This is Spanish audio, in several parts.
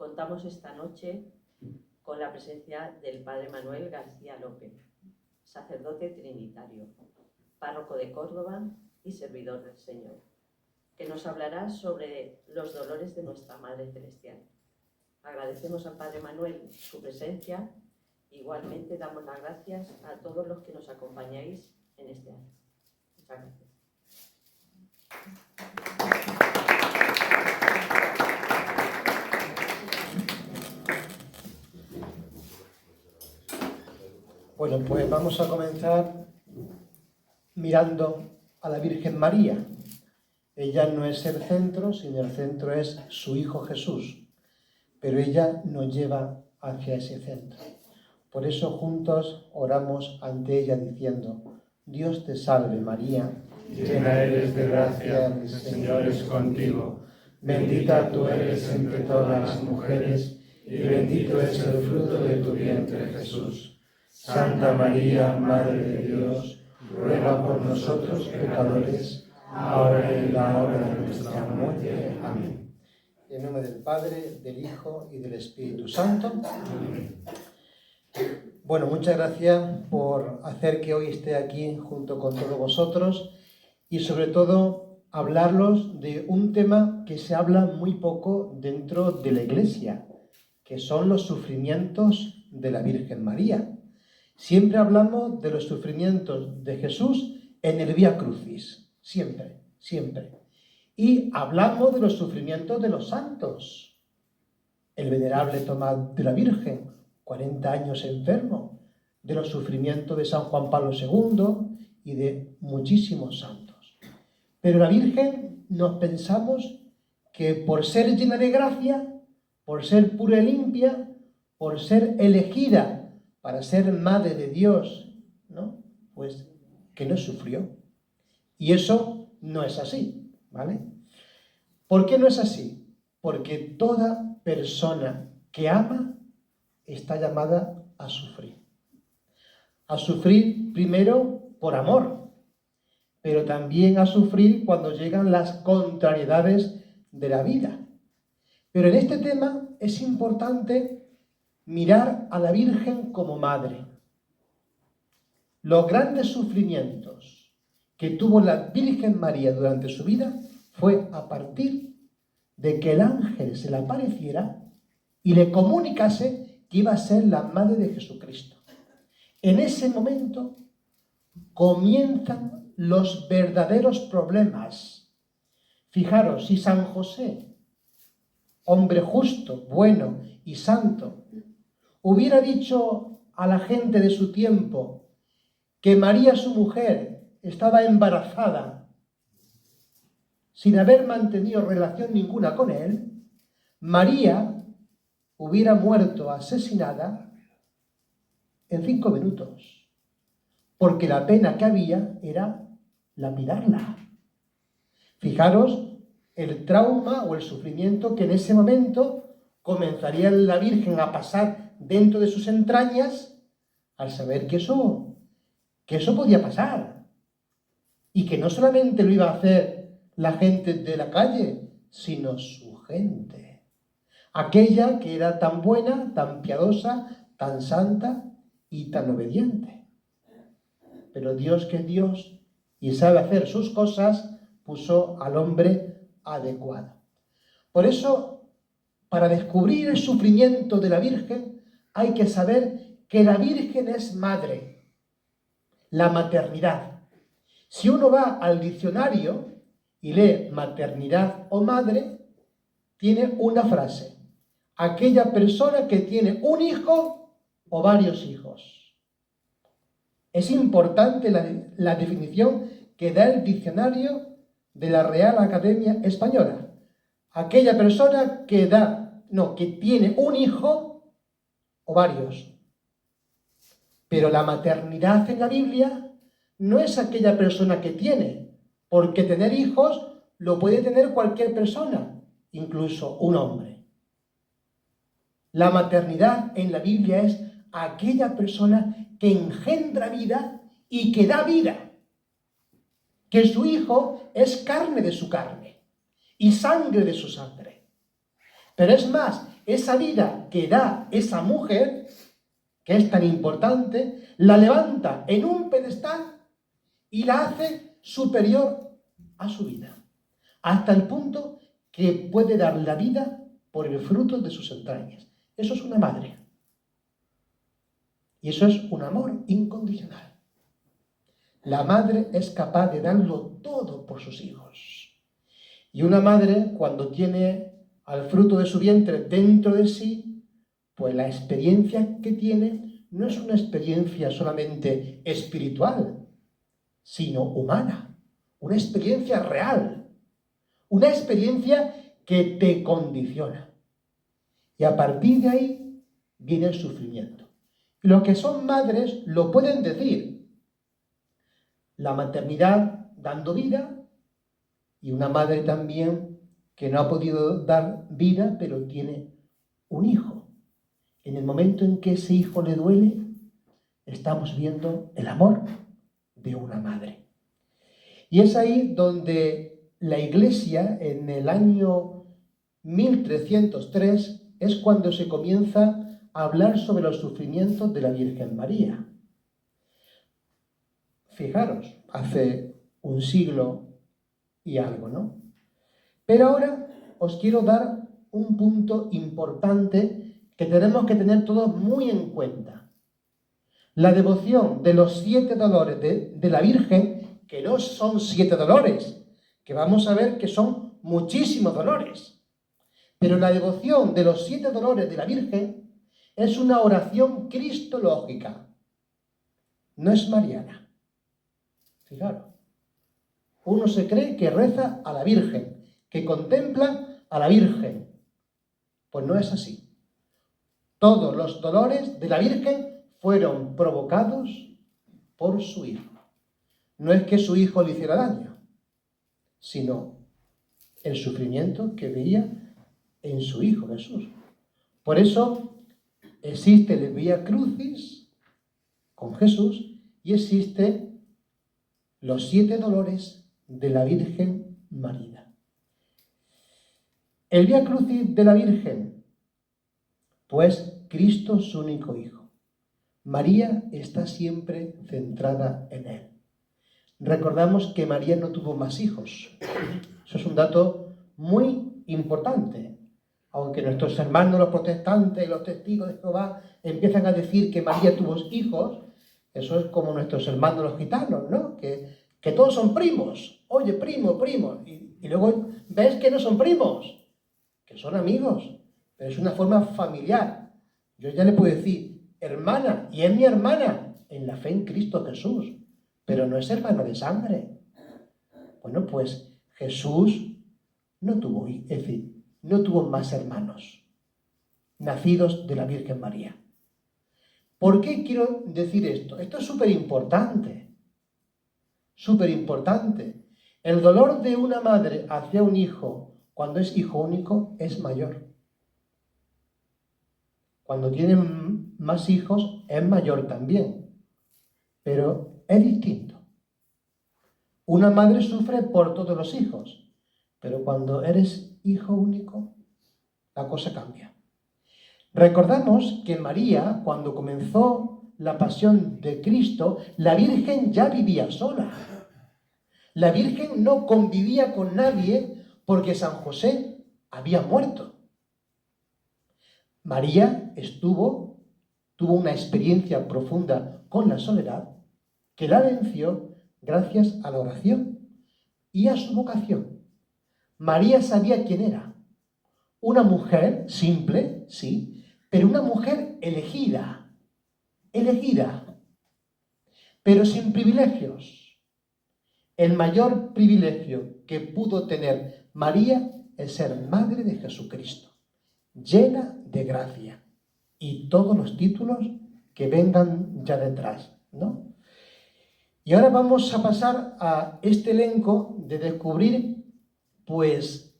Contamos esta noche con la presencia del Padre Manuel García López, sacerdote trinitario, párroco de Córdoba y servidor del Señor, que nos hablará sobre los dolores de nuestra Madre Celestial. Agradecemos al Padre Manuel su presencia. Igualmente damos las gracias a todos los que nos acompañáis en este año. Muchas gracias. Bueno, pues vamos a comenzar mirando a la Virgen María. Ella no es el centro, sino el centro es su Hijo Jesús, pero ella nos lleva hacia ese centro. Por eso juntos oramos ante ella diciendo: Dios te salve María, llena eres de gracia, el Señor es contigo. Bendita tú eres entre todas las mujeres, y bendito es el fruto de tu vientre, Jesús. Santa María, Madre de Dios, ruega por nosotros pecadores, ahora y en la hora de nuestra muerte. Amén. En nombre del Padre, del Hijo y del Espíritu Santo. Amén. Bueno, muchas gracias por hacer que hoy esté aquí junto con todos vosotros y sobre todo hablarlos de un tema que se habla muy poco dentro de la Iglesia, que son los sufrimientos de la Virgen María. Siempre hablamos de los sufrimientos de Jesús en el Vía Crucis, siempre, siempre. Y hablamos de los sufrimientos de los santos. El venerable Tomás de la Virgen, 40 años enfermo, de los sufrimientos de San Juan Pablo II y de muchísimos santos. Pero la Virgen nos pensamos que por ser llena de gracia, por ser pura y limpia, por ser elegida para ser madre de Dios, ¿no? Pues que no sufrió. Y eso no es así, ¿vale? ¿Por qué no es así? Porque toda persona que ama está llamada a sufrir. A sufrir primero por amor, pero también a sufrir cuando llegan las contrariedades de la vida. Pero en este tema es importante mirar a la Virgen como madre. Los grandes sufrimientos que tuvo la Virgen María durante su vida fue a partir de que el ángel se le apareciera y le comunicase que iba a ser la madre de Jesucristo. En ese momento comienzan los verdaderos problemas. Fijaros, si San José, hombre justo, bueno y santo, hubiera dicho a la gente de su tiempo que María, su mujer, estaba embarazada sin haber mantenido relación ninguna con él, María hubiera muerto asesinada en 5 minutos, porque la pena que había era lapidarla. Fijaros el trauma o el sufrimiento que en ese momento comenzaría la Virgen a pasar dentro de sus entrañas al saber que eso podía pasar. Y que no solamente lo iba a hacer la gente de la calle, sino su gente. Aquella que era tan buena, tan piadosa, tan santa y tan obediente. Pero Dios, que es Dios y sabe hacer sus cosas, puso al hombre adecuado. Por eso, para descubrir el sufrimiento de la Virgen, hay que saber que la Virgen es madre, la maternidad. Si uno va al diccionario y lee maternidad o madre, tiene una frase: aquella persona que tiene un hijo o varios hijos. Es importante la definición que da el diccionario de la Real Academia Española. Aquella persona que tiene un hijo o varios. Pero la maternidad en la Biblia no es aquella persona que tiene, porque tener hijos lo puede tener cualquier persona, incluso un hombre. La maternidad en la Biblia es aquella persona que engendra vida y que da vida, que su hijo es carne de su carne y sangre de su sangre. Pero es más, esa vida que da esa mujer, que es tan importante, la levanta en un pedestal y la hace superior a su vida, hasta el punto que puede dar la vida por el fruto de sus entrañas. Eso es una madre. Y eso es un amor incondicional. La madre es capaz de darlo todo por sus hijos. Y una madre, cuando tiene al fruto de su vientre dentro de sí, pues la experiencia que tiene no es una experiencia solamente espiritual, sino humana, una experiencia real, una experiencia que te condiciona. Y a partir de ahí viene el sufrimiento. Y los que son madres lo pueden decir. La maternidad dando vida y una madre también que no ha podido dar vida, pero tiene un hijo. En el momento en que ese hijo le duele, estamos viendo el amor de una madre. Y es ahí donde la Iglesia, en el año 1303, es cuando se comienza a hablar sobre los sufrimientos de la Virgen María. Fijaros, hace un siglo y algo, ¿no? Pero ahora os quiero dar un punto importante que tenemos que tener todos muy en cuenta. La devoción de los 7 dolores de la Virgen, que no son 7 dolores, que vamos a ver que son muchísimos dolores. Pero la devoción de los 7 dolores de la Virgen es una oración cristológica, no es mariana. Fijaros, uno se cree que reza a la Virgen, que contempla a la Virgen. Pues no es así. Todos los dolores de la Virgen fueron provocados por su hijo. No es que su hijo le hiciera daño, sino el sufrimiento que veía en su hijo Jesús. Por eso existe el Vía Crucis con Jesús y existe los 7 dolores de la Virgen María. El Vía Crucis de la Virgen, pues Cristo su único hijo. María está siempre centrada en él. Recordamos que María no tuvo más hijos. Eso es un dato muy importante. Aunque nuestros hermanos los protestantes y los testigos de Jehová empiezan a decir que María tuvo hijos, eso es como nuestros hermanos los gitanos, ¿no? Que todos son primos. Oye, primo. Y luego ves que no son primos, que son amigos. Pero es una forma familiar. Yo ya le puedo decir, hermana, y es mi hermana, en la fe en Cristo Jesús. Pero no es hermano de sangre. Bueno, pues Jesús no tuvo, es decir, no tuvo más hermanos nacidos de la Virgen María. ¿Por qué quiero decir esto? Esto es súper importante. Súper importante. El dolor de una madre hacia un hijo cuando es hijo único es mayor. Cuando tienen más hijos es mayor también. Pero es distinto. Una madre sufre por todos los hijos, pero cuando eres hijo único, la cosa cambia. Recordamos que María, cuando comenzó la pasión de Cristo, la Virgen ya vivía sola. La Virgen no convivía con nadie porque San José había muerto. María tuvo una experiencia profunda con la soledad que la venció gracias a la oración y a su vocación. María sabía quién era. Una mujer simple, sí, pero una mujer elegida, pero sin privilegios. El mayor privilegio que pudo tener María es ser madre de Jesucristo, llena de gracia y todos los títulos que vengan ya detrás, ¿no? Y ahora vamos a pasar a este elenco de descubrir, pues,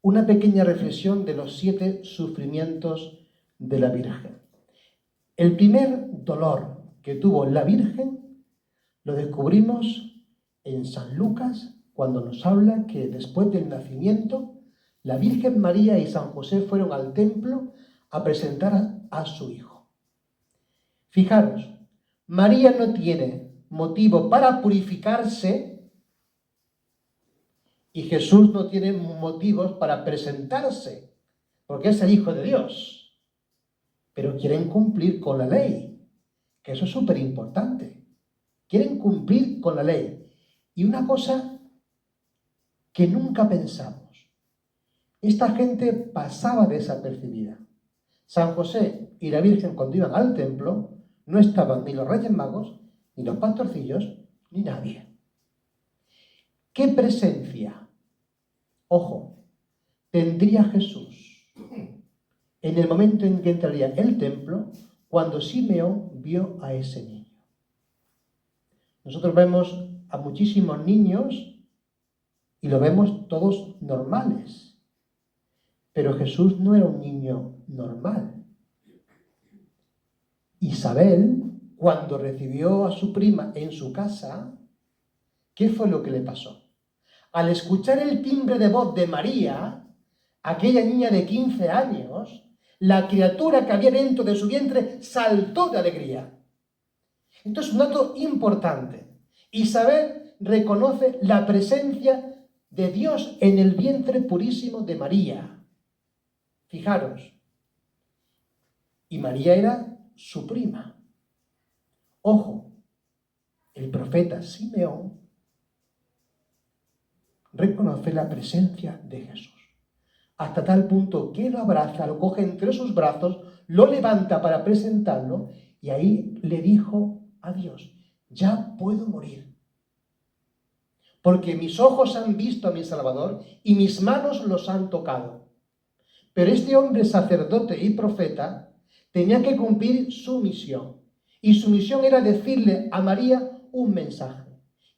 una pequeña reflexión de los 7 sufrimientos de la Virgen. El primer dolor que tuvo la Virgen lo descubrimos en San Lucas, cuando nos habla que después del nacimiento La Virgen María y San José fueron al templo a presentar a su hijo. Fijaros, María no tiene motivo para purificarse y Jesús no tiene motivos para presentarse, porque es el Hijo de Dios. Pero quieren cumplir con la ley, que eso es súper importante. Quieren cumplir con la ley. Y una cosa que nunca pensamos, esta gente pasaba desapercibida. San José y la Virgen, cuando iban al templo, no estaban ni los Reyes Magos, ni los pastorcillos, ni nadie. ¿Qué presencia, ojo, tendría Jesús en el momento en que entraría el templo cuando Simeón vio a ese niño? Nosotros vemos a muchísimos niños y lo vemos todos normales. Pero Jesús no era un niño normal. Isabel, cuando recibió a su prima en su casa, ¿qué fue lo que le pasó? Al escuchar el timbre de voz de María, aquella niña de 15 años, la criatura que había dentro de su vientre saltó de alegría. Entonces, un dato importante. Isabel reconoce la presencia de Dios en el vientre purísimo de María. Fijaros. Y María era su prima. Ojo, el profeta Simeón reconoce la presencia de Jesús. Hasta tal punto que lo abraza, lo coge entre sus brazos, lo levanta para presentarlo y ahí le dijo a Dios: ya puedo morir, porque mis ojos han visto a mi Salvador y mis manos los han tocado. Pero este hombre sacerdote y profeta tenía que cumplir su misión. Y su misión era decirle a María un mensaje: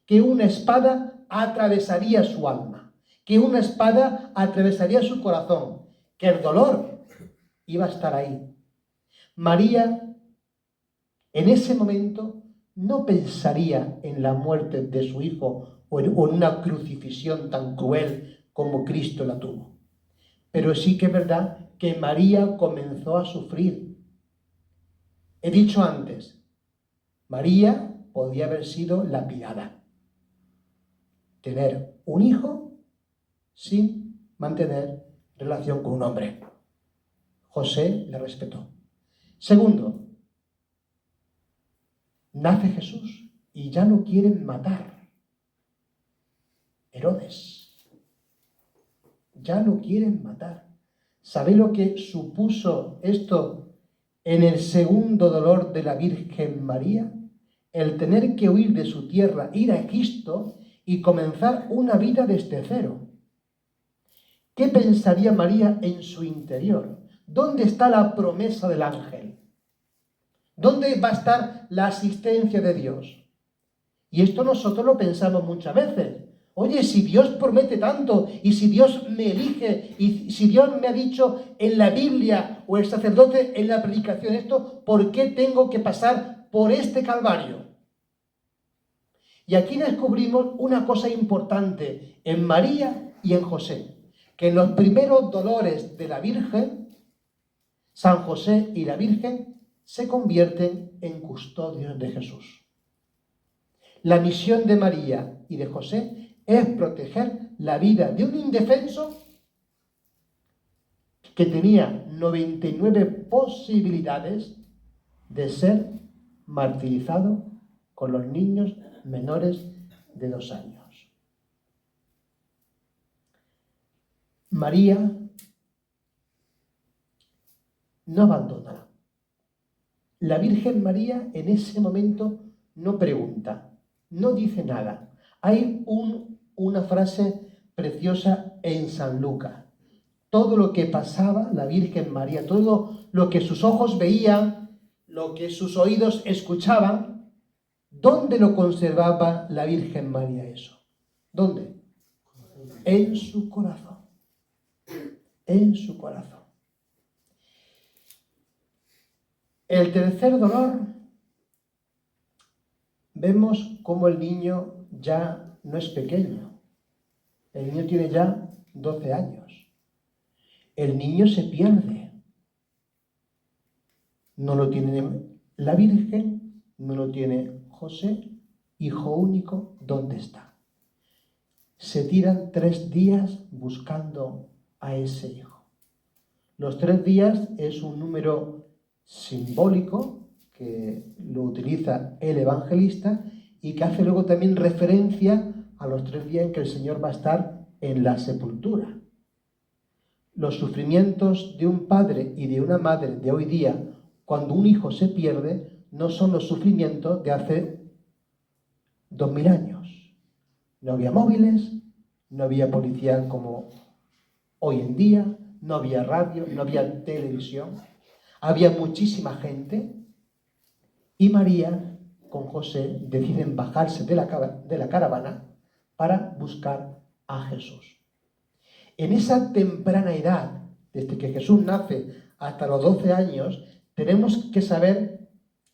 que una espada atravesaría su alma, que una espada atravesaría su corazón, que el dolor iba a estar ahí. María, en ese momento, no pensaría en la muerte de su hijo o en una crucifixión tan cruel como Cristo la tuvo. Pero sí que es verdad que María comenzó a sufrir. He dicho antes, María podía haber sido lapidada. Tener un hijo sin mantener relación con un hombre. José le respetó. Segundo, nace Jesús y ya lo quieren matar. Herodes. Ya lo quieren matar. ¿Sabéis lo que supuso esto en el segundo dolor de la Virgen María? El tener que huir de su tierra, ir a Egipto y comenzar una vida desde cero. ¿Qué pensaría María en su interior? ¿Dónde está la promesa del ángel? ¿Dónde va a estar la asistencia de Dios? Y esto nosotros lo pensamos muchas veces. Oye, si Dios promete tanto, y si Dios me elige, y si Dios me ha dicho en la Biblia o el sacerdote en la predicación esto, ¿por qué tengo que pasar por este calvario? Y aquí descubrimos una cosa importante en María y en José, que en los primeros dolores de la Virgen, San José y la Virgen se convierten en custodios de Jesús. La misión de María y de José es proteger la vida de un indefenso que tenía 99 posibilidades de ser martirizado con los niños menores de 2 años. María no abandona. La Virgen María en ese momento no pregunta, no dice nada. Hay una frase preciosa en San Lucas. Todo lo que pasaba la Virgen María, todo lo que sus ojos veían, lo que sus oídos escuchaban, ¿dónde lo conservaba la Virgen María eso? ¿Dónde? En su corazón. En su corazón. El tercer dolor, vemos cómo el niño ya no es pequeño. El niño tiene ya 12 años. el niño se pierde. No lo tiene la Virgen, no lo tiene José, hijo único, ¿dónde está? Se tiran 3 días buscando a ese hijo. Los 3 días es un número simbólico que lo utiliza el evangelista y que hace luego también referencia a los 3 días en que el Señor va a estar en la sepultura. Los sufrimientos de un padre y de una madre de hoy día, cuando un hijo se pierde, no son los sufrimientos de hace 2000 años. No había móviles, no había policía como hoy en día, no había radio, no había televisión. Había muchísima gente y María con José deciden bajarse de la caravana para buscar a Jesús. En esa temprana edad, desde que Jesús nace hasta los 12 años, tenemos que saber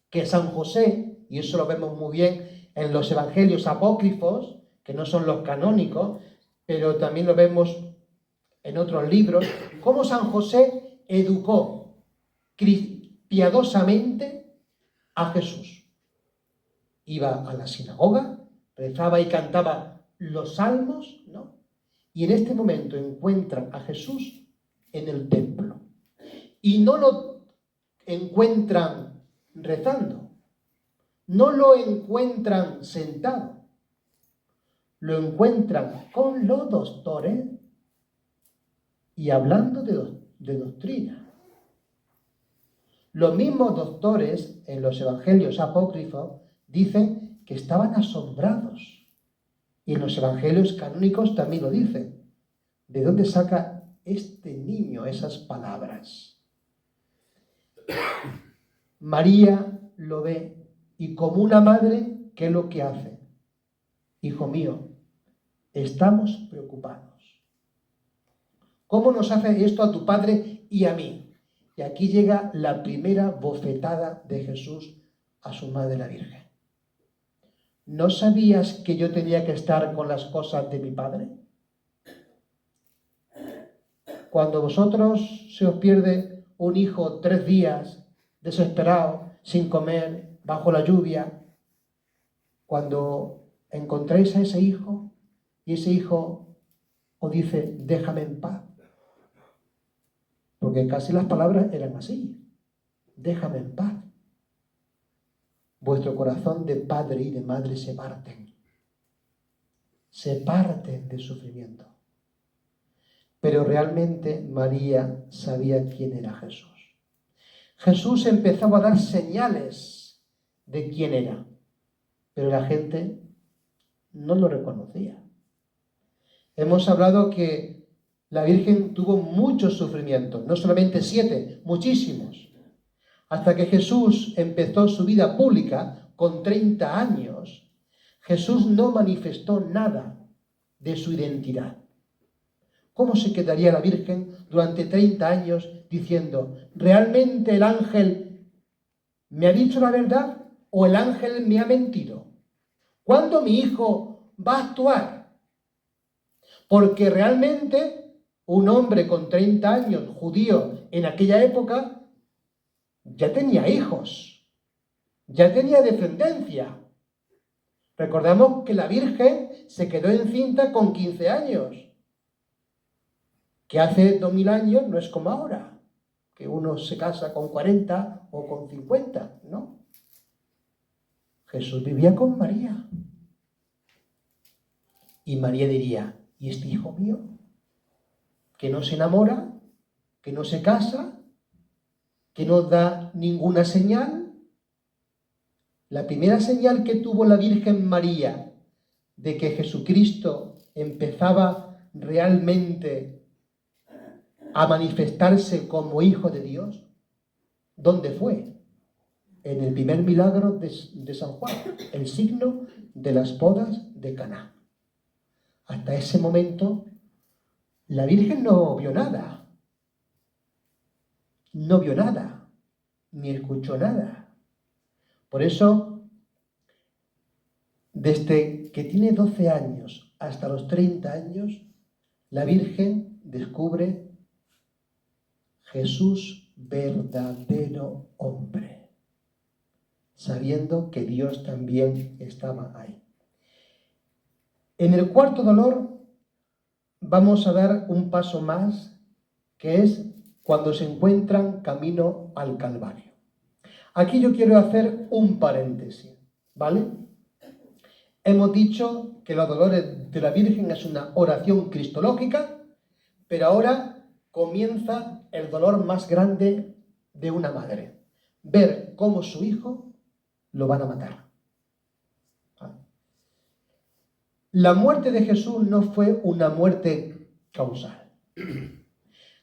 que San José, y eso lo vemos muy bien en los evangelios apócrifos, que no son los canónicos, pero también lo vemos en otros libros, cómo San José educó piadosamente a Jesús. Iba a la sinagoga, rezaba y cantaba los salmos, ¿no? Y en este momento encuentran a Jesús en el templo. Y no lo encuentran rezando, no lo encuentran sentado, lo encuentran con los doctores y hablando de doctrina. Los mismos doctores en los evangelios apócrifos dicen que estaban asombrados. Y en los evangelios canónicos también lo dicen. ¿De dónde saca este niño esas palabras? María lo ve y como una madre, ¿qué es lo que hace? Hijo mío, estamos preocupados. ¿Cómo nos hace esto a tu padre y a mí? Y aquí llega la primera bofetada de Jesús a su madre la Virgen. ¿No sabías que yo tenía que estar con las cosas de mi padre? Cuando vosotros se os pierde un hijo 3 días, desesperado, sin comer, bajo la lluvia, cuando encontréis a ese hijo y ese hijo os dice, déjame en paz, porque casi las palabras eran así, déjame en paz. Vuestro corazón de padre y de madre se parten de sufrimiento. Pero realmente María sabía quién era Jesús. Jesús empezaba a dar señales de quién era, pero la gente no lo reconocía. Hemos hablado que la Virgen tuvo muchos sufrimientos, no solamente 7, muchísimos. Hasta que Jesús empezó su vida pública con 30 años, Jesús no manifestó nada de su identidad. ¿Cómo se quedaría la Virgen durante 30 años diciendo, ¿realmente el ángel me ha dicho la verdad o el ángel me ha mentido? ¿Cuándo mi hijo va a actuar? Porque realmente un hombre con 30 años, judío en aquella época, ya tenía hijos, ya tenía descendencia. Recordamos que la Virgen se quedó encinta con 15 años, que hace 2000 años no es como ahora, que uno se casa con 40 o con 50, ¿no? Jesús vivía con María. Y María diría, ¿y este hijo mío? Que no se enamora, que no se casa, que no da ninguna señal. La primera señal que tuvo la Virgen María de que Jesucristo empezaba realmente a manifestarse como Hijo de Dios, ¿dónde fue? En el primer milagro de San Juan, el signo de las bodas de Caná. Hasta ese momento, la Virgen no vio nada, ni escuchó nada. Por eso, desde que tiene 12 años hasta los 30 años, la Virgen descubre Jesús, verdadero hombre, sabiendo que Dios también estaba ahí. En el cuarto dolor vamos a dar un paso más, que es cuando se encuentran camino al Calvario. Aquí yo quiero hacer un paréntesis, ¿vale? Hemos dicho que los dolores de la Virgen es una oración cristológica, pero ahora comienza el dolor más grande de una madre. Ver cómo su hijo lo van a matar. La muerte de Jesús no fue una muerte causal.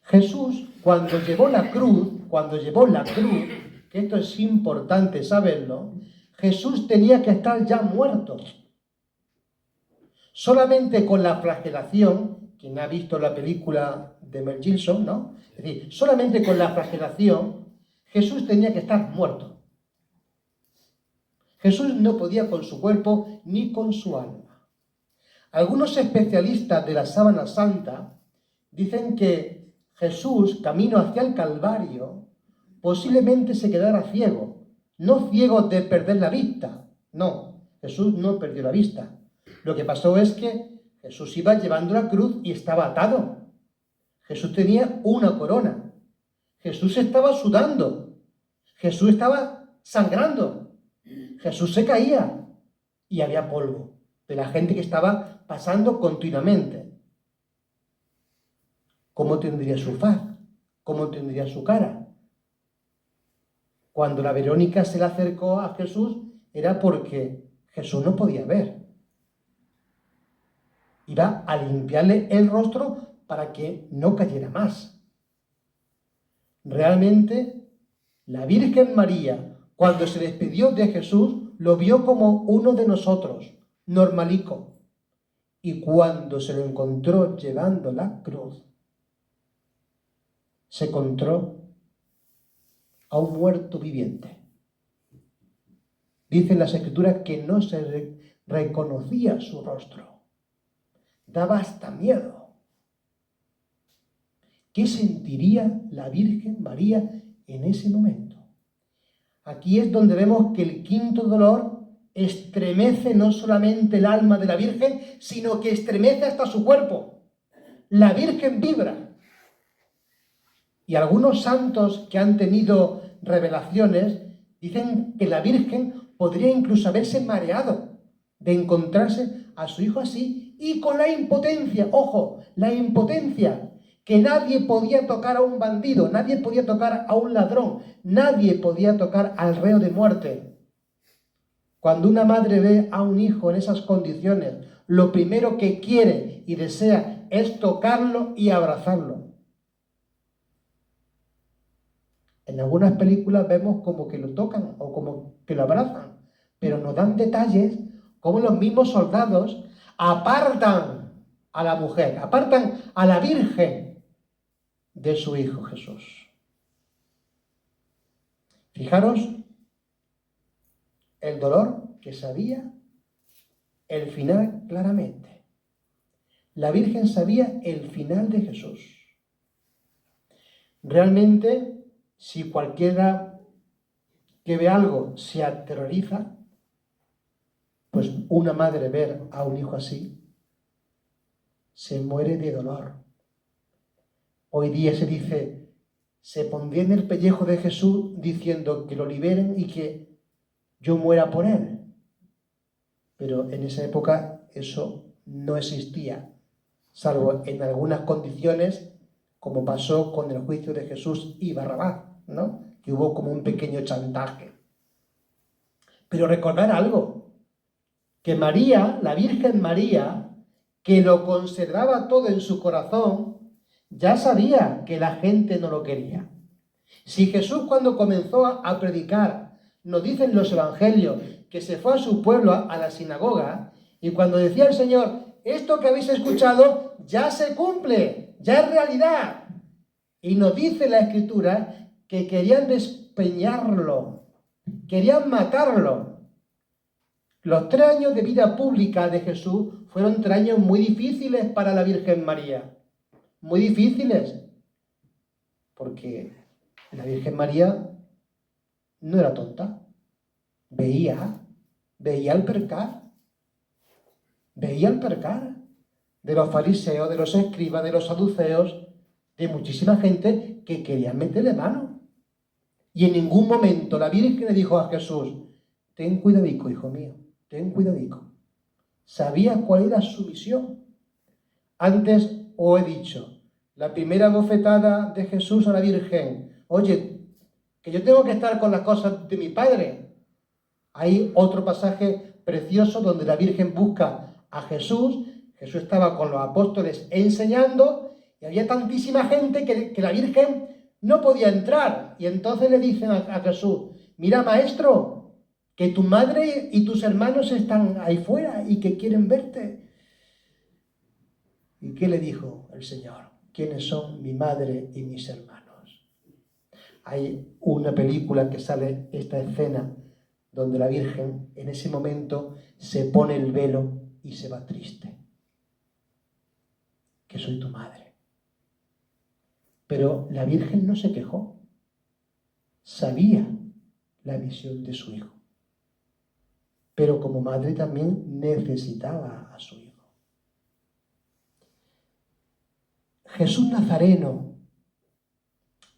Jesús, cuando llevó la cruz, que esto es importante saberlo, Jesús tenía que estar ya muerto. Solamente con la flagelación, quien ha visto la película de Mel Gibson, ¿no? Es decir, solamente con la flagelación, Jesús tenía que estar muerto. Jesús no podía con su cuerpo ni con su alma. Algunos especialistas de la Sábana Santa dicen que Jesús, camino hacia el Calvario, posiblemente se quedara ciego. No ciego de perder la vista, no, Jesús no perdió la vista. Lo que pasó es que Jesús iba llevando la cruz y estaba atado. Jesús tenía una corona. Jesús estaba sudando. Jesús estaba sangrando. Jesús se caía y había polvo de la gente que estaba pasando continuamente. ¿Cómo tendría su faz? ¿Cómo tendría su cara? Cuando la Verónica se le acercó a Jesús era porque Jesús no podía ver. Iba a limpiarle el rostro para que no cayera más. Realmente, la Virgen María, cuando se despidió de Jesús, lo vio como uno de nosotros, normalico. Y cuando se lo encontró llevando la cruz, se encontró a un muerto viviente. Dicen las Escrituras que no se reconocía su rostro. Daba hasta miedo. ¿Qué sentiría la Virgen María en ese momento? Aquí es donde vemos que el quinto dolor estremece no solamente el alma de la Virgen, sino que estremece hasta su cuerpo. La Virgen vibra. Y algunos santos que han tenido revelaciones dicen que la Virgen podría incluso haberse mareado de encontrarse a su hijo así y con la impotencia, ojo, la impotencia, que nadie podía tocar a un bandido, nadie podía tocar a un ladrón, nadie podía tocar al reo de muerte. Cuando una madre ve a un hijo en esas condiciones, lo primero que quiere y desea es tocarlo y abrazarlo. En algunas películas vemos como que lo tocan o como que lo abrazan, pero nos dan detalles como los mismos soldados apartan a la mujer, apartan a la Virgen de su Hijo Jesús. Fijaros el dolor que sabía el final claramente. La Virgen sabía el final de Jesús. Realmente, si cualquiera que ve algo se aterroriza, pues una madre ver a un hijo así se muere de dolor. Hoy día se dice, se pondría en el pellejo de Jesús diciendo que lo liberen y que yo muera por él. Pero en esa época eso no existía, salvo en algunas condiciones, como pasó con el juicio de Jesús y Barrabás, ¿no? Que hubo como un pequeño chantaje. Pero recordar algo, que María, la Virgen María, que lo conservaba todo en su corazón, ya sabía que la gente no lo quería. Si Jesús cuando comenzó a predicar, nos dicen los evangelios, que se fue a su pueblo, a la sinagoga, y cuando decía el Señor, esto que habéis escuchado ya se cumple, ya es realidad. Y nos dice la Escritura que querían despeñarlo, querían matarlo. Los 3 años de vida pública de Jesús fueron 3 años muy difíciles para la Virgen María. Muy difíciles. porque la Virgen María no era tonta. Veía el percal de los fariseos, de los escribas, de los saduceos, de muchísima gente que querían meterle mano. Y en ningún momento la Virgen le dijo a Jesús: ten cuidadico, hijo mío, ten cuidadico. Sabía cuál era su misión. Antes os he dicho, la primera bofetada de Jesús a la Virgen: oye, que yo tengo que estar con las cosas de mi Padre. Hay otro pasaje precioso donde la Virgen busca a Jesús. Jesús estaba con los apóstoles enseñando y había tantísima gente que la Virgen no podía entrar. Y entonces le dicen a Jesús: mira, maestro, que tu madre y tus hermanos están ahí fuera y que quieren verte. ¿Y qué le dijo el Señor? ¿Quiénes son mi madre y mis hermanos? Hay una película que sale esta escena donde la Virgen en ese momento se pone el velo y se va triste. Que soy tu madre. Pero la Virgen no se quejó. Sabía la misión de su hijo. Pero como madre también necesitaba a su hijo. Jesús Nazareno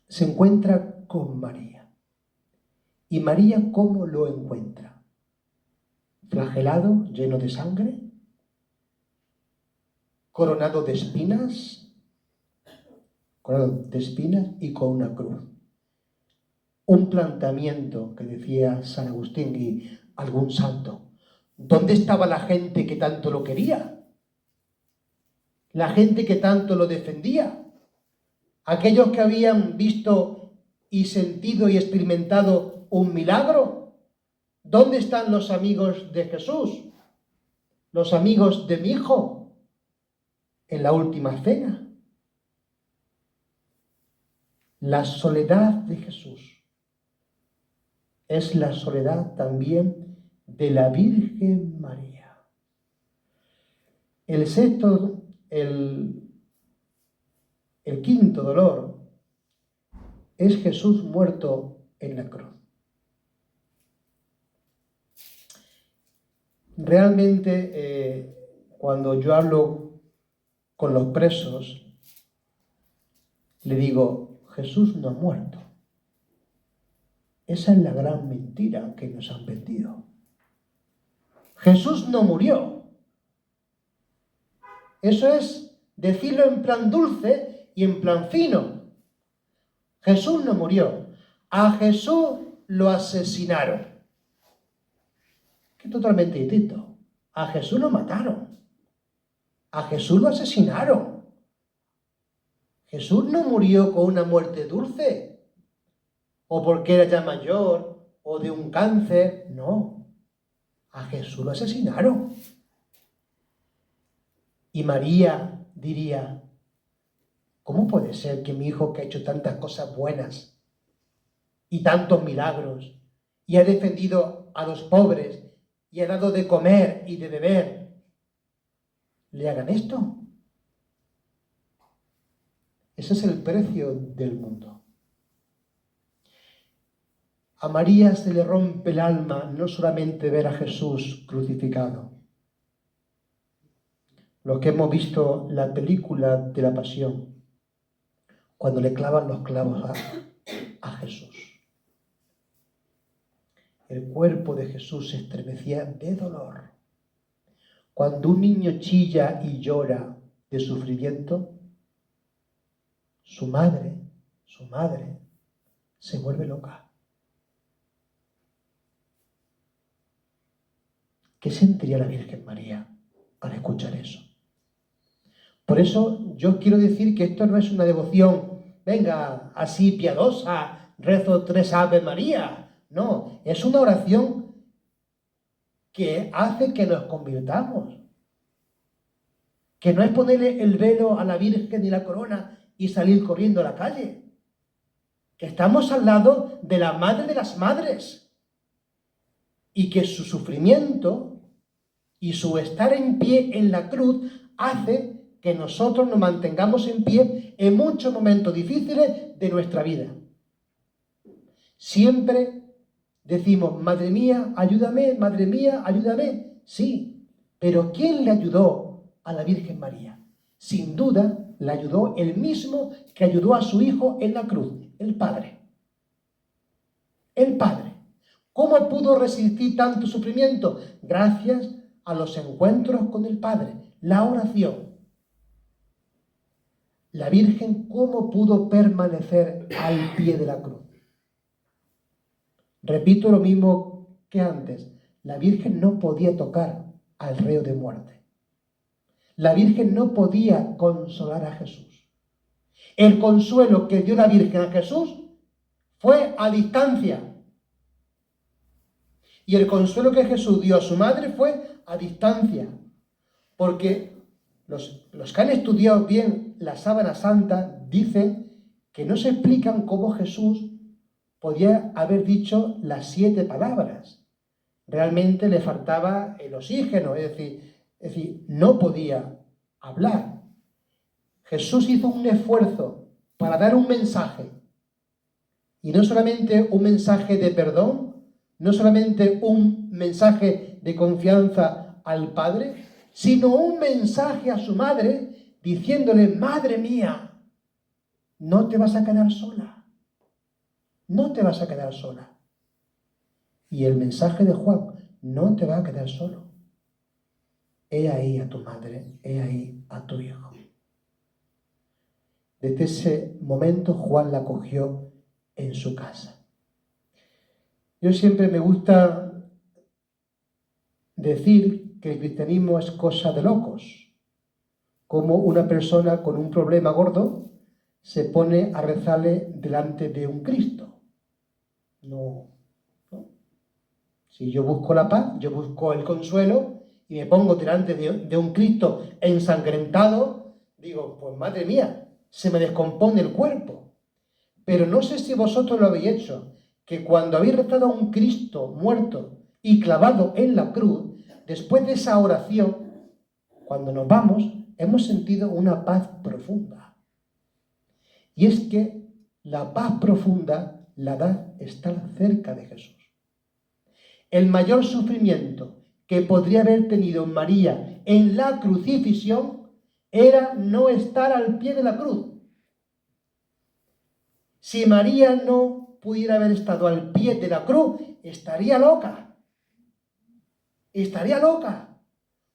se encuentra con María. ¿Y María cómo lo encuentra? ¿Flagelado, lleno de sangre? ¿Coronado de espinas? Coronado de espinas y con una cruz. Un planteamiento que decía San Agustín y algún santo. ¿Dónde estaba la gente que tanto lo quería? La gente que tanto lo defendía. Aquellos que habían visto y sentido y experimentado un milagro. ¿Dónde están los amigos de Jesús? Los amigos de mi hijo en la última cena. La soledad de Jesús es la soledad también de la Virgen María. El quinto dolor es Jesús muerto en la cruz. Realmente, cuando yo hablo con los presos, le digo: Jesús no ha muerto. Esa es la gran mentira que nos han vendido. Jesús no murió. Eso es decirlo en plan dulce y en plan fino. Jesús no murió. A Jesús lo asesinaron. Que es totalmente distinto. A Jesús lo mataron. A Jesús lo asesinaron. Jesús no murió con una muerte dulce, o porque era ya mayor, o de un cáncer. No. A Jesús lo asesinaron. Y María diría: ¿cómo puede ser que mi hijo, que ha hecho tantas cosas buenas y tantos milagros, y ha defendido a los pobres, y ha dado de comer y de beber, le hagan esto? Ese es el precio del mundo. A María se le rompe el alma no solamente ver a Jesús crucificado. Los que hemos visto la película de la Pasión, cuando le clavan los clavos a Jesús. El cuerpo de Jesús se estremecía de dolor. Cuando un niño chilla y llora de sufrimiento, su madre se vuelve loca. ¿Qué sentiría la Virgen María al escuchar eso? Por eso yo quiero decir que esto no es una devoción, venga, así piadosa, rezo 3 Ave María. No, es una oración que hace que nos convirtamos. Que no es ponerle el velo a la Virgen y la corona y salir corriendo a la calle. Que estamos al lado de la Madre de las Madres. Y que su sufrimiento y su estar en pie en la cruz hace que nosotros nos mantengamos en pie en muchos momentos difíciles de nuestra vida. Siempre decimos, madre mía, ayúdame, madre mía, ayúdame. Sí, pero ¿quién le ayudó a la Virgen María? Sin duda, le ayudó el mismo que ayudó a su hijo en la cruz, el Padre. El Padre. ¿Cómo pudo resistir tanto sufrimiento? Gracias a los encuentros con el Padre, la oración. La Virgen, ¿cómo pudo permanecer al pie de la cruz? Repito lo mismo que antes. La Virgen no podía tocar al reo de muerte. La Virgen no podía consolar a Jesús. El consuelo que dio la Virgen a Jesús fue a distancia. Y el consuelo que Jesús dio a su madre fue a distancia. Porque los que han estudiado bien la sábana santa dicen que no se explican cómo Jesús podía haber dicho las 7 palabras. Realmente le faltaba el oxígeno, es decir, no podía hablar. Jesús hizo un esfuerzo para dar un mensaje. Y no solamente un mensaje de perdón, no solamente un mensaje de confianza al Padre, sino un mensaje a su madre diciéndole, madre mía, no te vas a quedar sola. No te vas a quedar sola. Y el mensaje de Juan, no te vas a quedar solo. He ahí a tu madre, he ahí a tu hijo. Desde ese momento Juan la acogió en su casa. Yo siempre me gusta decir que el cristianismo es cosa de locos. Como una persona con un problema gordo se pone a rezarle delante de un Cristo. No. Si yo busco la paz, yo busco el consuelo y me pongo delante de un Cristo ensangrentado, digo, pues madre mía, se me descompone el cuerpo. Pero no sé si vosotros lo habéis hecho, que cuando habéis rezado a un Cristo muerto y clavado en la cruz, después de esa oración, cuando nos vamos, hemos sentido una paz profunda. Y es que la paz profunda la da estar cerca de Jesús. El mayor sufrimiento que podría haber tenido María en la crucifixión era no estar al pie de la cruz. Si María no pudiera haber estado al pie de la cruz, estaría loca. Estaría loca.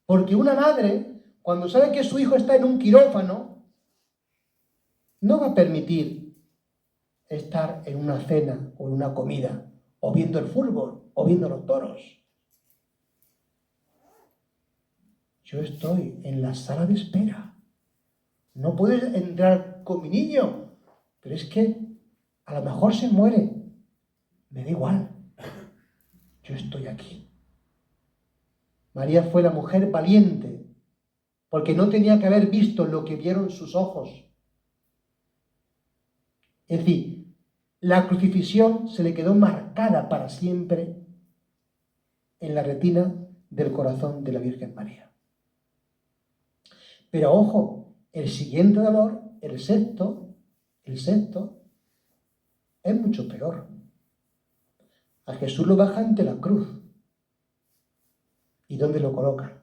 Porque una madre, cuando sabe que su hijo está en un quirófano, no va a permitir estar en una cena o en una comida, o viendo el fútbol, o viendo los toros. Yo estoy en la sala de espera. No puedo entrar con mi niño, pero es que a lo mejor se muere. Me da igual. Yo estoy aquí. María fue la mujer valiente, porque no tenía que haber visto lo que vieron sus ojos. Es decir, la crucifixión se le quedó marcada para siempre en la retina del corazón de la Virgen María. Pero ojo, el siguiente dolor, el sexto, es mucho peor. A Jesús lo bajan ante la cruz. ¿Y dónde lo colocan?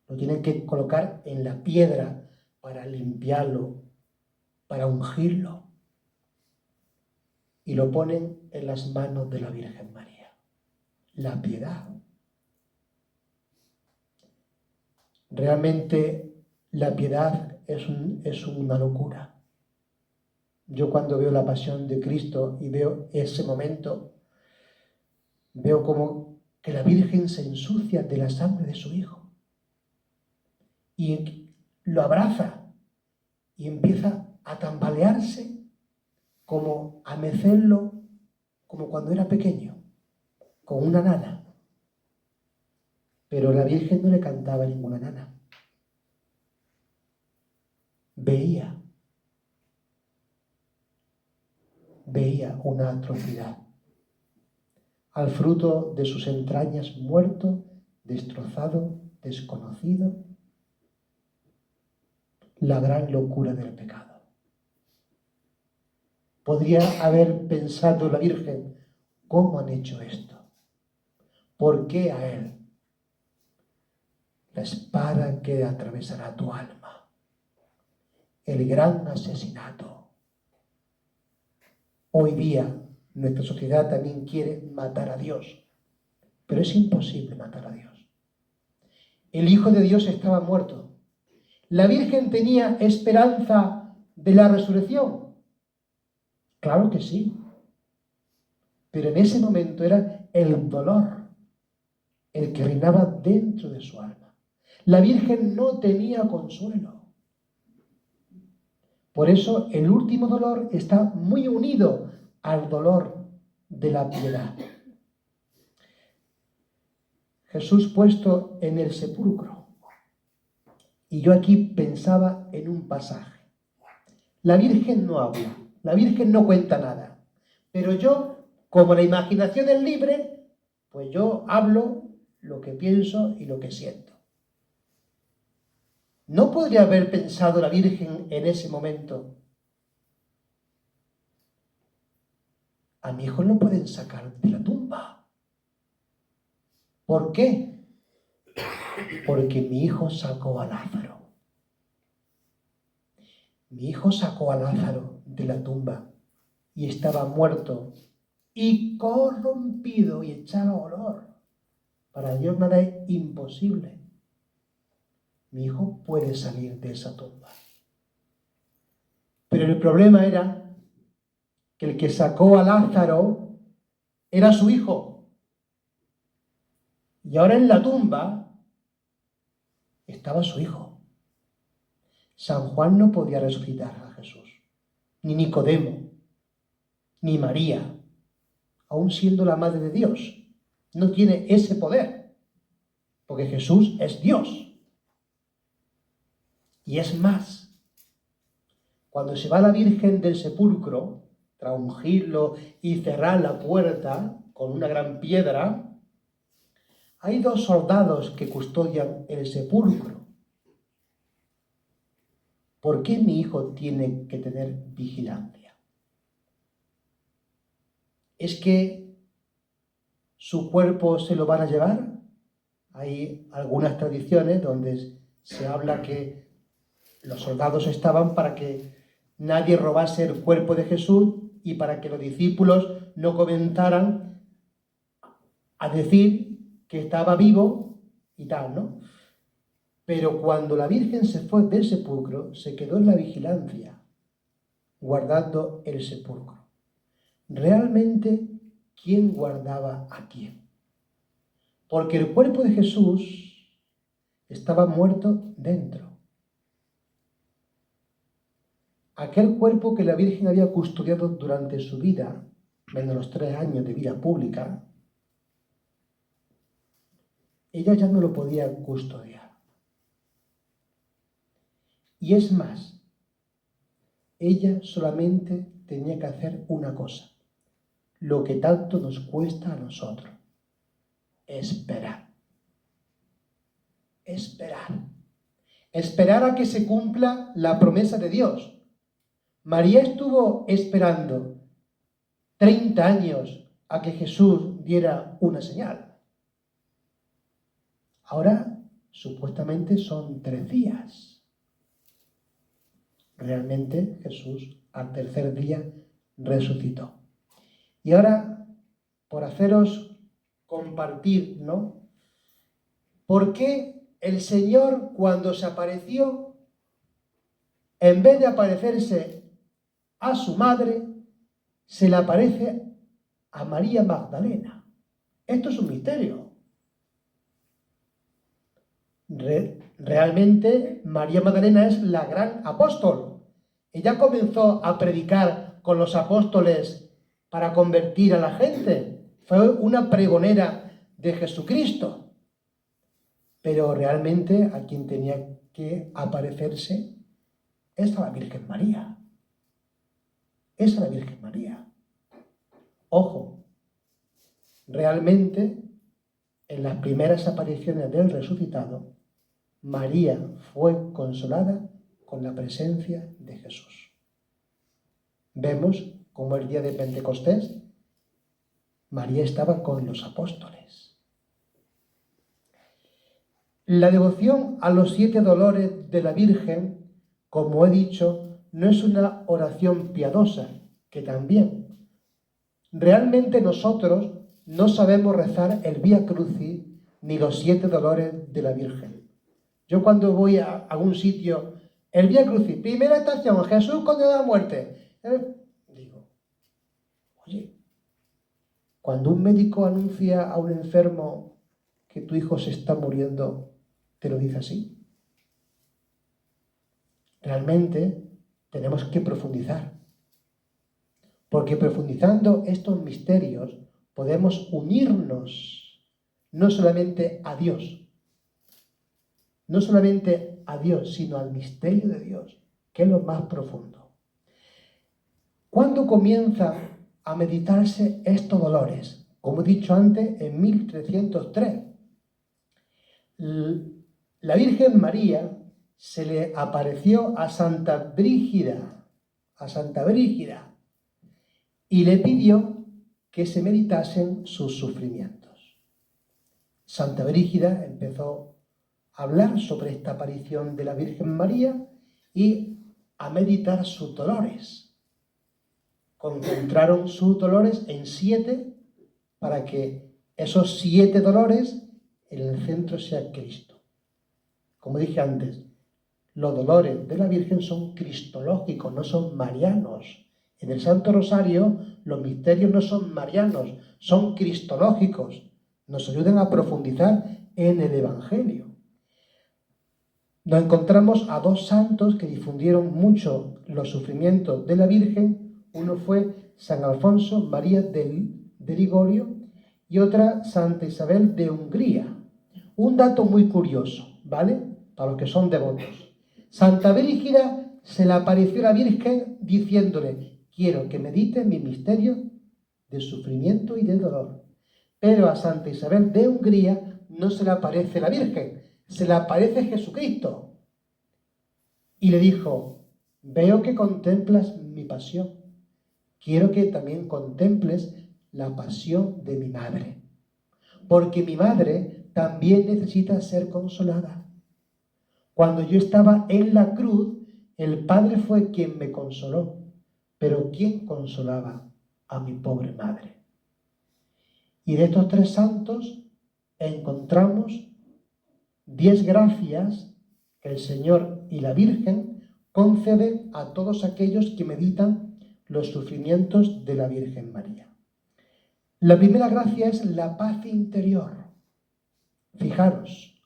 Lo tienen que colocar en la piedra para limpiarlo, para ungirlo. Y lo ponen en las manos de la Virgen María. La piedad. Realmente la piedad es una locura. Yo cuando veo la pasión de Cristo y veo ese momento, veo como que la Virgen se ensucia de la sangre de su hijo. Y lo abraza y empieza a tambalearse, como a mecerlo, como cuando era pequeño, con una nana. Pero la Virgen no le cantaba ninguna nana. Veía una atrocidad. Al fruto de sus entrañas muerto, destrozado, desconocido. la gran locura del pecado. Podría haber pensado la Virgen, ¿cómo han hecho esto? ¿Por qué a él? La espada que atravesará tu alma. El gran asesinato. Hoy día nuestra sociedad también quiere matar a Dios, pero es imposible matar a Dios. El Hijo de Dios estaba muerto. ¿La Virgen tenía esperanza de la resurrección? Claro que sí. Pero en ese momento era el dolor el que reinaba dentro de su alma. La Virgen no tenía consuelo. Por eso el último dolor está muy unido al dolor de la piedad. Jesús puesto en el sepulcro. Y yo aquí pensaba en un pasaje. La Virgen no habla, la Virgen no cuenta nada. Pero yo, como la imaginación es libre, pues yo hablo lo que pienso y lo que siento. ¿No podría haber pensado la Virgen en ese momento? A mi hijo lo pueden sacar de la tumba. ¿Por qué? Porque mi hijo sacó a Lázaro. Mi hijo sacó a Lázaro de la tumba y estaba muerto y corrompido y echaba olor. Para Dios nada es imposible. Mi hijo puede salir de esa tumba. Pero el problema era que el que sacó a Lázaro era su hijo. Y ahora en la tumba estaba su hijo. San Juan no podía resucitar a Jesús, ni Nicodemo, ni María, aun siendo la madre de Dios. No tiene ese poder, porque Jesús es Dios. Y es más, cuando se va la Virgen del sepulcro, tras ungirlo y cerrar la puerta con una gran piedra, hay 2 soldados que custodian el sepulcro. ¿Por qué mi hijo tiene que tener vigilancia? ¿Es que su cuerpo se lo van a llevar? Hay algunas tradiciones donde se habla que los soldados estaban para que nadie robase el cuerpo de Jesús y para que los discípulos no comenzaran a decir que estaba vivo y tal, ¿no? Pero cuando la Virgen se fue del sepulcro, se quedó en la vigilancia, guardando el sepulcro. Realmente, ¿quién guardaba a quién? Porque el cuerpo de Jesús estaba muerto dentro. Aquel cuerpo que la Virgen había custodiado durante su vida, menos los 3 años de vida pública, ella ya no lo podía custodiar. Y es más, ella solamente tenía que hacer una cosa, lo que tanto nos cuesta a nosotros: esperar. Esperar. Esperar a que se cumpla la promesa de Dios. María estuvo esperando 30 años a que Jesús diera una señal. Ahora, supuestamente, son 3 días. Realmente, Jesús al tercer día resucitó. Y ahora, por haceros compartir, ¿no? ¿Por qué el Señor, cuando se apareció, en vez de aparecerse a su madre, se le aparece a María Magdalena? Esto es un misterio. Realmente María Magdalena es la gran apóstol. Ella comenzó a predicar con los apóstoles para convertir a la gente. Fue una pregonera de Jesucristo. Pero realmente a quien tenía que aparecerse es a la Virgen María. Es a la Virgen María. Ojo, realmente en las primeras apariciones del resucitado, María fue consolada con la presencia de Jesús. Vemos cómo el día de Pentecostés María estaba con los apóstoles. La devoción a los 7 dolores de la Virgen, como he dicho, no es una oración piadosa, que también. Realmente nosotros no sabemos rezar el Vía Crucis ni los 7 dolores de la Virgen. Yo cuando voy a algún sitio, el Vía Crucis, primera estación, Jesús condenado a muerte. Digo, oye, cuando un médico anuncia a un enfermo que tu hijo se está muriendo, ¿te lo dice así? Realmente tenemos que profundizar. Porque profundizando estos misterios podemos unirnos no solamente a Dios, sino al misterio de Dios, que es lo más profundo. ¿Cuándo comienza a meditarse estos dolores? Como he dicho antes, en 1303. La Virgen María se le apareció a Santa Brígida, y le pidió que se meditasen sus sufrimientos. Santa Brígida empezó a hablar sobre esta aparición de la Virgen María y a meditar sus dolores. Concentraron sus dolores en 7 para que esos 7 dolores en el centro sea Cristo. Como dije antes, los dolores de la Virgen son cristológicos, no son marianos. En el Santo Rosario los misterios no son marianos, son cristológicos. Nos ayudan a profundizar en el Evangelio. Nos encontramos a 2 santos que difundieron mucho los sufrimientos de la Virgen. Uno fue San Alfonso María de Ligorio y otra Santa Isabel de Hungría. Un dato muy curioso, ¿vale? Para los que son devotos. Santa Brígida se le apareció a la Virgen diciéndole: quiero que medite mi misterio de sufrimiento y de dolor. Pero a Santa Isabel de Hungría no se le aparece la Virgen, se le aparece Jesucristo. Y le dijo: veo que contemplas mi pasión. Quiero que también contemples la pasión de mi madre. Porque mi madre también necesita ser consolada. Cuando yo estaba en la cruz, el Padre fue quien me consoló. Pero ¿quién consolaba a mi pobre madre? Y de estos 3 santos encontramos 10 gracias que el Señor y la Virgen conceden a todos aquellos que meditan los sufrimientos de la Virgen María. La primera gracia es la paz interior. Fijaros,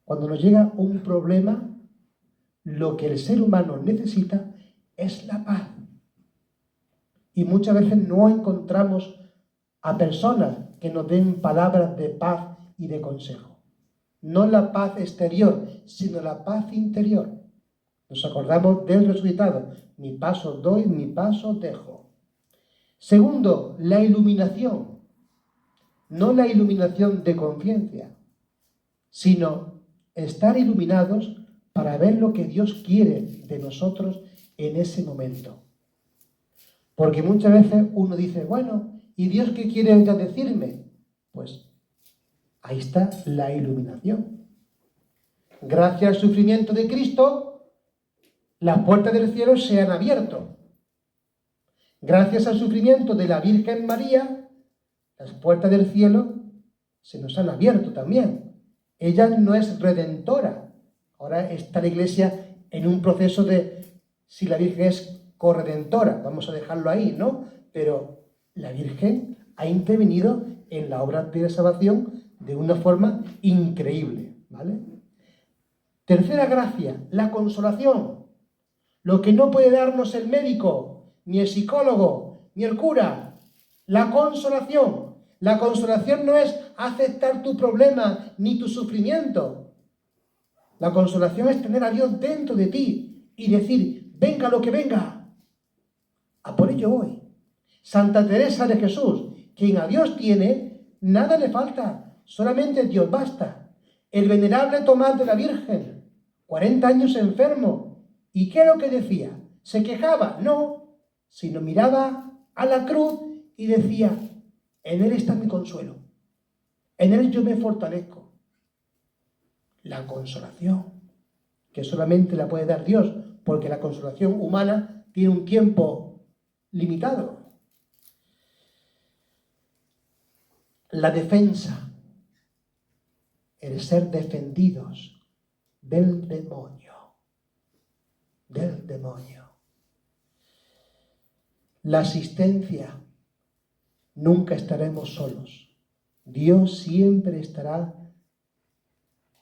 cuando nos llega un problema, lo que el ser humano necesita es la paz. Y muchas veces no encontramos a personas que nos den palabras de paz y de consejo. No la paz exterior, sino la paz interior. Nos acordamos del resucitado. Mi paso doy, mi paso dejo. Segundo, la iluminación. No la iluminación de conciencia, sino estar iluminados para ver lo que Dios quiere de nosotros en ese momento. Porque muchas veces uno dice, bueno, ¿y Dios qué quiere ya decirme? Pues ahí está la iluminación. Gracias al sufrimiento de Cristo, las puertas del cielo se han abierto. Gracias al sufrimiento de la Virgen María, las puertas del cielo se nos han abierto también. Ella no es redentora. Ahora está la Iglesia en un proceso de si la Virgen es corredentora, vamos a dejarlo ahí, ¿no? Pero la Virgen ha intervenido en la obra de salvación de una forma increíble, ¿vale? Tercera gracia, la consolación. Lo que no puede darnos el médico, ni el psicólogo, ni el cura. La consolación. La consolación no es aceptar tu problema ni tu sufrimiento. La consolación es tener a Dios dentro de ti y decir, venga lo que venga. A por ello voy. Santa Teresa de Jesús, quien a Dios tiene, nada le falta, solamente Dios basta. El venerable Tomás de la Virgen, 40 años enfermo, ¿Y qué es lo que decía? ¿Se quejaba? No, sino miraba a la cruz y decía, en Él está mi consuelo, en Él yo me fortalezco. La consolación, que solamente la puede dar Dios, porque la consolación humana tiene un tiempo limitado. La defensa, el ser defendidos del demonio, del demonio. La asistencia, nunca estaremos solos. Dios siempre estará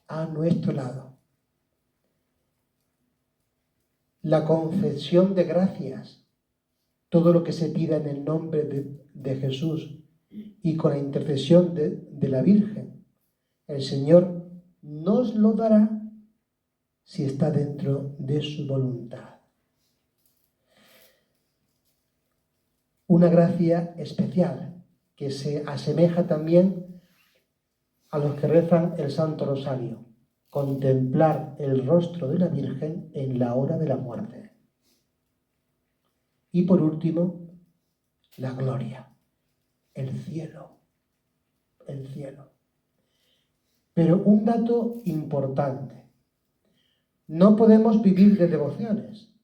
a nuestro lado. La confesión de gracias, todo lo que se pida en el nombre de Jesús y con la intercesión de la Virgen, el Señor nos lo dará si está dentro de su voluntad. Una gracia especial que se asemeja también a los que rezan el Santo Rosario, contemplar el rostro de la Virgen en la hora de la muerte. Y por último, la gloria, el cielo, el cielo. Pero un dato importante, no podemos vivir de devociones.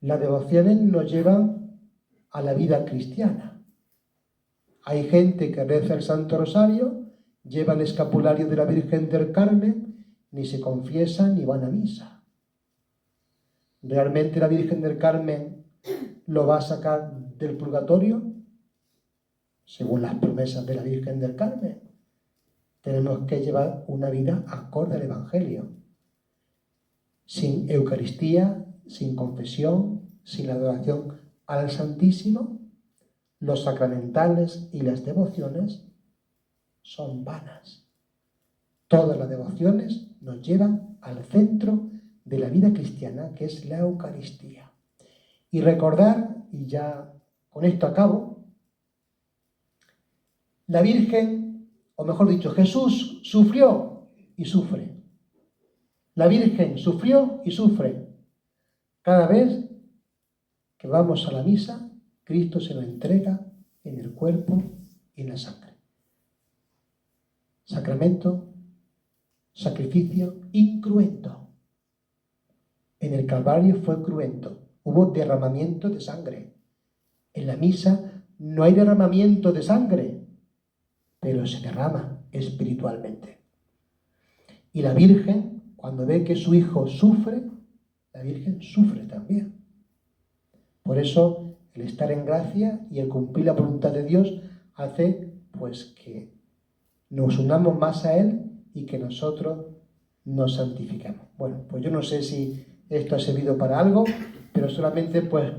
Las devociones nos llevan a la vida cristiana. Hay gente que reza el Santo Rosario, lleva el escapulario de la Virgen del Carmen, ni se confiesan ni van a misa. ¿Realmente la Virgen del Carmen lo va a sacar del purgatorio? Según las promesas de la Virgen del Carmen, tenemos que llevar una vida acorde al Evangelio. Sin Eucaristía, sin confesión, sin la adoración al Santísimo, los sacramentales y las devociones son vanas. Todas las devociones nos llevan al centro de la vida cristiana, que es la Eucaristía. Y recordar, y ya con esto acabo, la Virgen, o mejor dicho, Jesús sufrió y sufre. La Virgen sufrió y sufre. Cada vez que vamos a la misa, Cristo se nos entrega en el cuerpo y en la sangre. Sacramento, sacrificio incruento. En el Calvario fue cruento. Hubo derramamiento de sangre. En la misa no hay derramamiento de sangre, pero se derrama espiritualmente. Y la Virgen, cuando ve que su hijo sufre, la Virgen sufre también. Por eso, el estar en gracia y el cumplir la voluntad de Dios hace pues que nos unamos más a Él y que nosotros nos santifiquemos. Bueno, pues yo no sé si esto ha servido para algo, pero solamente pues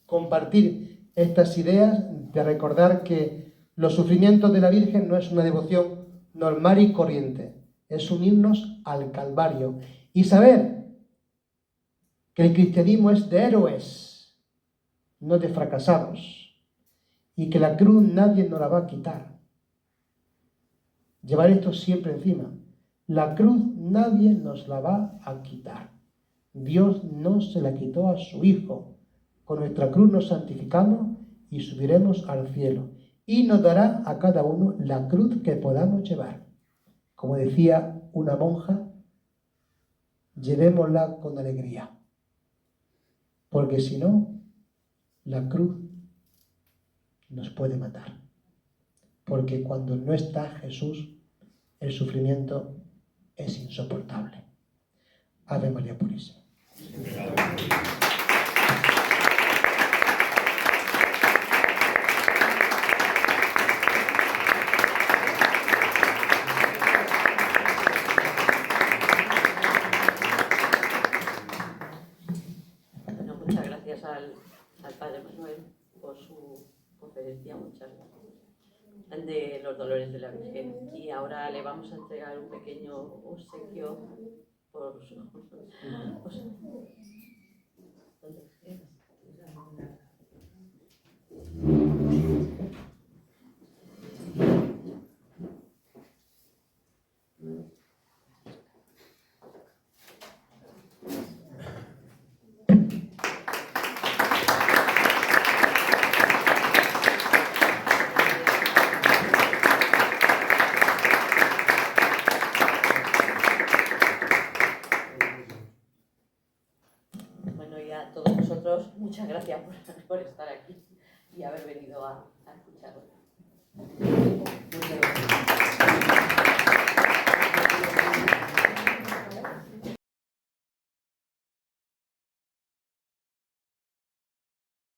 compartir estas ideas de recordar que los sufrimientos de la Virgen no es una devoción normal y corriente, es unirnos al Calvario y saber que el cristianismo es de héroes, no de fracasados, y que la cruz nadie nos la va a quitar. Llevar esto siempre encima. La cruz nadie nos la va a quitar. Dios no se la quitó a su Hijo. Con nuestra cruz nos santificamos y subiremos al cielo. Y nos dará a cada uno la cruz que podamos llevar. Como decía una monja, llevémosla con alegría. Porque si no, la cruz nos puede matar. Porque cuando no está Jesús, el sufrimiento es insoportable. Ave María Purísima. Bueno, muchas gracias al Padre Manuel por su conferencia, muchas gracias, de los dolores de la Virgen. Y ahora le vamos a entregar un pequeño obsequio por su... vosotros, muchas gracias por estar aquí y haber venido a escucharlo. Muchas gracias.